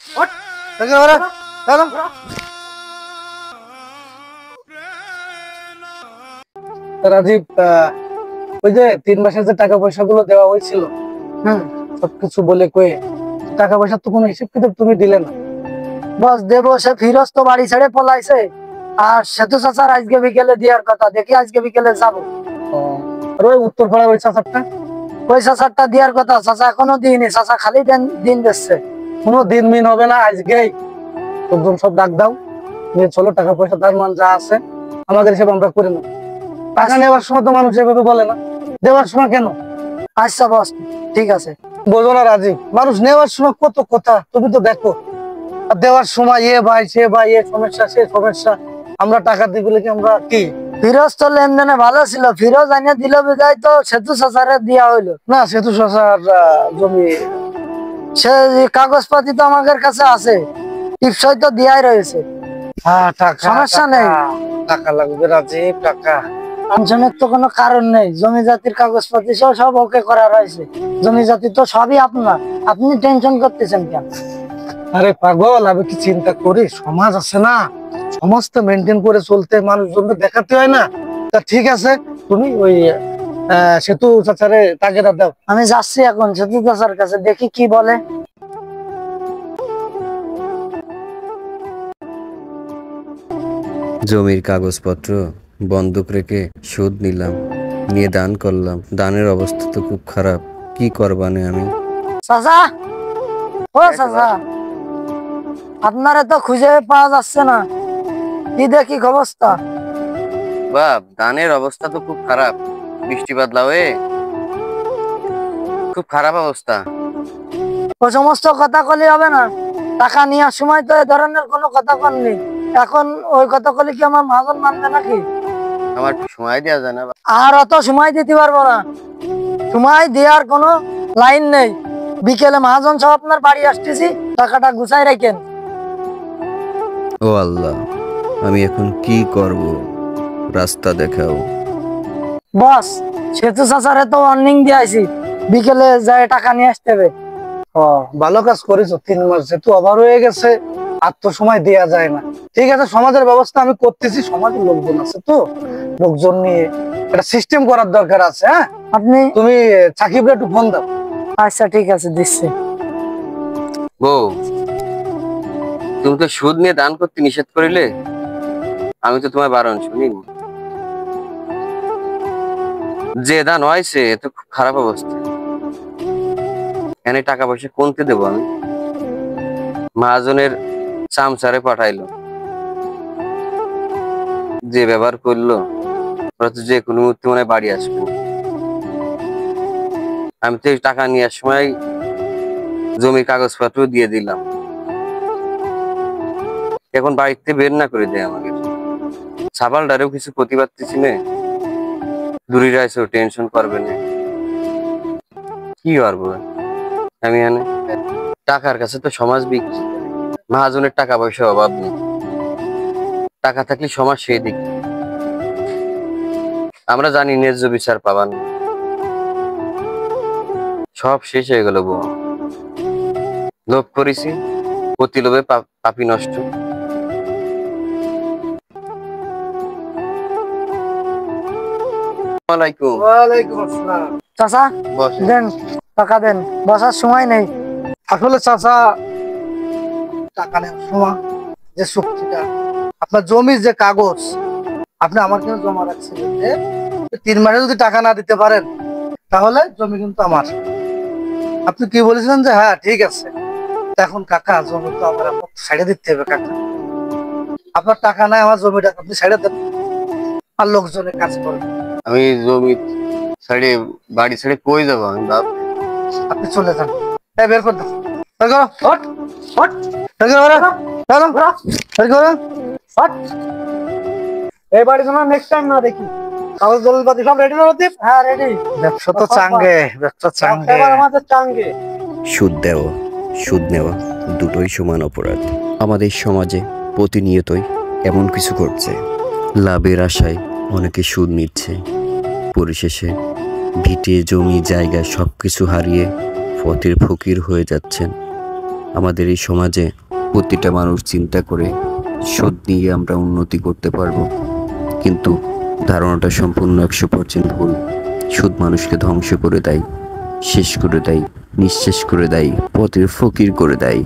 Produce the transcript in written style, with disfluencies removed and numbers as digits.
ওঠ থেকে ওরা চলো। রাজীব, ওই যে 3 মাসের যে টাকা পয়সা গুলো দেওয়া হয়েছিল, সবকিছু বলে কয়ে টাকা পয়সা তো কোনো হিসেব কিতাব তুমি দিলে না। বস দেবো, সে ফিরোজ তো বাড়ি ছেড়ে পলাইছে। আর সেতু চাচার আজকে বিকেলে দেওয়ার কথা, দেখি আজকে বিকেলে যাবো। আর ওই উত্তর পাড়ার ওই চাচারটা? ওই চাচারটা দেওয়ার কথা, চাচা এখনো দিইনি। চাচা খালি দিন দিচ্ছে। কোনো দিন মিন হবে না, আজকেই লোকজন সব ডাক দাও, নিয়ে চলো। টাকা পয়সা তার মান যা আছে আমাদের হিসেবে আমরা করে নেব। টাকা নেওয়ার সময় তো মানুষ এভাবে বলে না, দেওয়ার সময় কেন? আচ্ছা বস, ঠিক আছে। বোঝো না রাজীব, মানুষ নেওয়ার সময় কত কথা তুমি তো দেখো, আর দেওয়ার সময় এ ভাই সে ভাই, এ সমস্যা সে সমস্যা। আমরা টাকা দিই বলে কি আমরা কি? ফিরোজ তো লেনদেনে ভালো ছিল, ফিরোজ আনিয়ে দিল বিদায় তো সেতু চাচারে দেওয়া হইলো। না, সেতু শশার জমি সে কাগজপাতি তো আমাদের কাছে আছে, টিপসই তো দেওয়াই রয়েছে। সমস্যা নেই। টাকা লাগবে রাজীব, টাকা। টেনশনের তো কোনো কারণ নেই, জমি জাতির কাগজপাতি সব ওকে করা রয়েছে। জমি জাতি তো সবই আপনার, আপনি টেনশন করতেছেন কেন? আরে পাগল, আমি কি চিন্তা করি, সমাজ আছে না, সমাজটা মেনটেন করে চলতে মানুষজনকে দেখাতে হয় না। তা ঠিক আছে, তুমি ওই সেতু চাচারে তাগিদা দাও। আমি যাচ্ছি এখন সেতু চাচার কাছে, দেখি কি বলে। জমির কাগজপত্র বন্ধক রেখে সুদ নিলাম, নিয়ে দান করলাম। দানের অবস্থা তো খুব খারাপ, কি করবানে আমি? চাচা, ও চাচা, আপনারা তো খুঁজে পাওয়া যাচ্ছে না, কি দেখি অবস্থা? বাপ, দানের অবস্থা তো খুব খারাপ, বৃষ্টি বাদলা হয়ে খুব খারাপ অবস্থা। ও সমস্ত কথা কলি হবে না, টাকা নেওয়ার সময় তো এ ধরনের কোনো কথা কননি। এখন ওই কথা কলি কি আমার মহাজন মানবে নাকি? আমার একটু সময় দেওয়া যায় না? আর অত সময় দিতে পারবো না, সময় দেওয়ার কোনো লাইন নেই। বিকেলে মহাজন সব আপনার বাড়ি আসতেছি, টাকাটা গুছাই রাখেন। ও আল্লাহ, আমি এখন কি করব? রাস্তা দেখাও। বস, সেতু চাচারে তো ওয়ার্নিং দিয়েছি, বিকেলে যায় টাকা নিয়ে আসতে হবে। ভালো কাজ করেছো, 3 মাস যেহেতু ওভার হয়ে গেছে, আর তো সময় দেয়া যায় না। ঠিক আছে, সমাজের ব্যবস্থা আমি করতেছি, সমাজের লোকজন আছে তো, লোকজন নিয়ে একটা সিস্টেম করার দরকার আছে। হ্যাঁ, তুমি সাকিবরে একটু ফোন দাও। আচ্ছা ঠিক আছে, দিচ্ছি। বউ, তুমি তো সুদ নিয়ে দান করতে নিষেধ করিলে, আমি তো তোমার বারণ শুনিনি। যে দান হয়েছে এ তো খুব খারাপ অবস্থা। এখানে টাকা পয়সা কোনতে দেবো আমি? মহাজনের চামচারে পাঠাইলো, যে ব্যবহার করলো, ওরা তো যে কোনো মুহূর্তে মনে হয় বাড়ি আসবে। আমি তো এই টাকা নেওয়ার সময় জমির কাগজপত্র দিয়ে দিলাম, এখন বাড়িতে বের না করে দেয় আমাকে। ছাবালটারেও কিছু প্রতিবাদ দিছি না, দূরে রাইছো, টেনশন করবে না, কি করবো আমি? এনে টাকার কাছে তো সমাজ বিক্রি, মহাজনের টাকা পয়সা অভাব নেই, টাকা থাকলে সমাজ সেই দিক। আমরা জানি ন্যায্য বিচার পাবান, সব শেষ হয়ে গেল বউ। লোভ করেছি, প্রতি লোভে পাপি নষ্ট। ওয়ালাইকুম আসসালাম। চাচা দেন, টাকা দেন, বসার সময় নেই। আসলে চাচা, টাকা নেওয়ার সময় যে চুক্তিটা, আপনার জমির যে কাগজ আপনি আমার কিন্তু জমা রাখছিলেন, যে 3 মাসে যদি টাকা না দিতে পারেন তাহলে জমি কিন্তু আমার। আপনি কি বলেছিলেন যে হ্যাঁ ঠিক আছে। এখন কাকা, জমি তো আমার ছেড়ে দিতে হবে কাকা। আপনার টাকা নাই, আমার জমিটা আপনি ছেড়ে দেন, আর লোকজনের কাজ করবেন। আমি জমি ছেড়ে, বাড়ি ছেড়ে কই যাবো আমি বাপ? আপনি চলে যান, বের করে দেন, বের করো, হট হট, বের করো, বের করো, হট। এই বাড়ি যেন নেক্সট টাইম না দেখি। কাগজ দলিলপাতি সব রেডি না রতিব? হ্যাঁ রেডি। ব্যবসা তো চাঙ্গে, ব্যবসা চাঙ্গে। এবার আমাদের চাঙ্গে। সুদ দেওয়া, সুদ নেওয়া দুটোই সমান অপরাধ। আমাদের সমাজে প্রতিনিয়তই এমন কিছু ঘটছে, লাভের আশায় অনেকে সুদ নিচ্ছে, পরিশেষে ভিটে জমি জায়গা সবকিছু হারিয়ে পথের ফকির হয়ে যাচ্ছেন। আমাদের এই সমাজে প্রতিটা মানুষ চিন্তা করে সুদ নিয়ে আমরা উন্নতি করতে পারবো, কিন্তু ধারণাটা সম্পূর্ণ 100% ভুল। সুদ মানুষকে ধ্বংস করে দেয়, শেষ করে দেয়, নিঃশেষ করে দেয়, পথের ফকির করে দেয়।